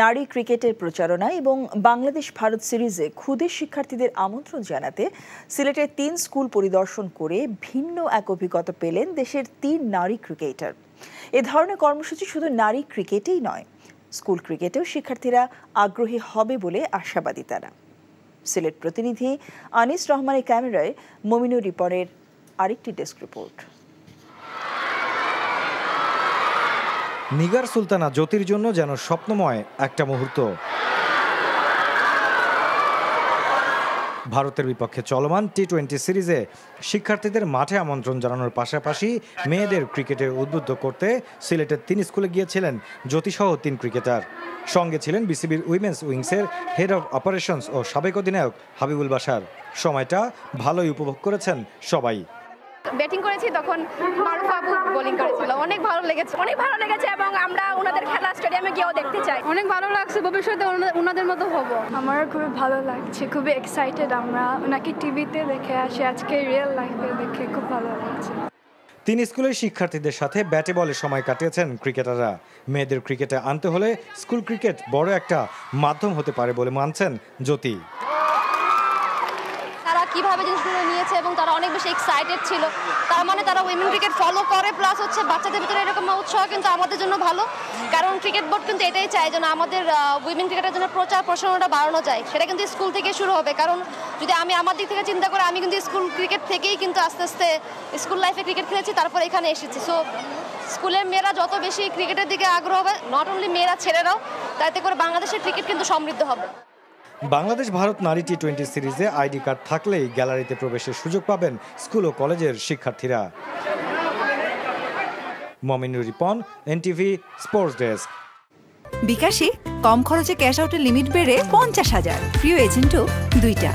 নারী ক্রিকেটের প্রচারণা এবং বাংলাদেশ ভারত সিরিজে ক্ষুদে শিক্ষার্থীদের আমন্ত্রণ জানাতে সিলেটের ৩ স্কুল পরিদর্শন করে ভিন্ন এক অভিজ্ঞতা পেলেন দেশের ৩ নারী ক্রিকেটার। এ ধরনের কর্মসূচি শুধু নারী ক্রিকেটেই নয়, স্কুল ক্রিকেটেও শিক্ষার্থীরা আগ্রহী হবে বলে আশাবাদী তারা। সিলেট প্রতিনিধি আনিস রহমানের ক্যামেরায় মমিনুর রিপনের আরেকটি ডেস্ক রিপোর্ট। নিগার সুলতানা জ্যোতির জন্য যেন স্বপ্নময় একটা মুহূর্ত। ভারতের বিপক্ষে চলমান টি-20 সিরিজে শিক্ষার্থীদের মাঠে আমন্ত্রণ জানানোর পাশাপাশি মেয়েদের ক্রিকেটে উদ্বুদ্ধ করতে সিলেটের ৩ স্কুলে গিয়েছিলেন জ্যোতিসহ ৩ ক্রিকেটার। সঙ্গে ছিলেন বিসিবির উইমেন্স উইংসের হেড অব অপারেশনস ও সাবেক অধিনায়ক হাবিবুল বাশার। সময়টা ভালোই উপভোগ করেছেন সবাই। ব্যাটিং করেছি তখন মারুফ আবু বোলিং করেছিল, অনেক ভালো লেগেছে এবং আমরা ওনাদের খেলা স্টেডিয়ামে গিয়েও দেখতে চাই। অনেক ভালো লাগছে, ভবিষ্যতে ওনাদের মতো হব। আমার খুবই ভালো লাগছে, খুবই এক্সাইটেড। আমরা ওনাকে টিভিতে দেখে আসি, আজকে রিয়েল লাইফে দেখে খুব ভালো লাগছে। ৩ স্কুলের শিক্ষার্থীদের সাথে ব্যাটে বলে সময় কাটিয়েছেন ক্রিকেটাররা। মেয়েদের ক্রিকেটে আনতে হলে স্কুল ক্রিকেট বড় একটা মাধ্যম হতে পারে বলে মানছেন জ্যোতি। কিভাবে জিনিসগুলো নিয়েছে এবং তারা অনেক বেশি এক্সাইটেড ছিল, তার মানে তারা উইমেন ক্রিকেট ফলো করে, প্লাস হচ্ছে বাচ্চাদের ভিতরে এরকম উৎসাহ কিন্তু আমাদের জন্য ভালো। কারণ ক্রিকেট বোর্ড কিন্তু এটাই চায় যেন আমাদের উইমেন ক্রিকেটের জন্য প্রচার প্রসারণটা বাড়ানো যায়। সেটা কিন্তু স্কুল থেকে শুরু হবে, কারণ যদি আমি আমার দিক থেকে চিন্তা করি, আমি কিন্তু স্কুল ক্রিকেট থেকেই কিন্তু আস্তে আস্তে স্কুল লাইফে ক্রিকেট খেলেছি, তারপর এখানে এসেছি। সো স্কুলের মেয়েরা যত বেশি ক্রিকেটের দিকে আগ্রহ হবে, নট অনলি মেয়েরা, ছেলেরাও, তাতে করে বাংলাদেশের ক্রিকেট কিন্তু সমৃদ্ধ হবে। বাংলাদেশ ভারত নারী টি-20 সিরিজে আইডি কার্ড থাকলেই গ্যালারিতে প্রবেশের সুযোগ পাবেন স্কুল ও কলেজের শিক্ষার্থীরা। Mominur Ripon, NTV sports desk. বিকাশে কম খরচে ক্যাশ আউটের লিমিট বেড়ে ৫০,০০০, প্রিয় এজেন্টও 2টা।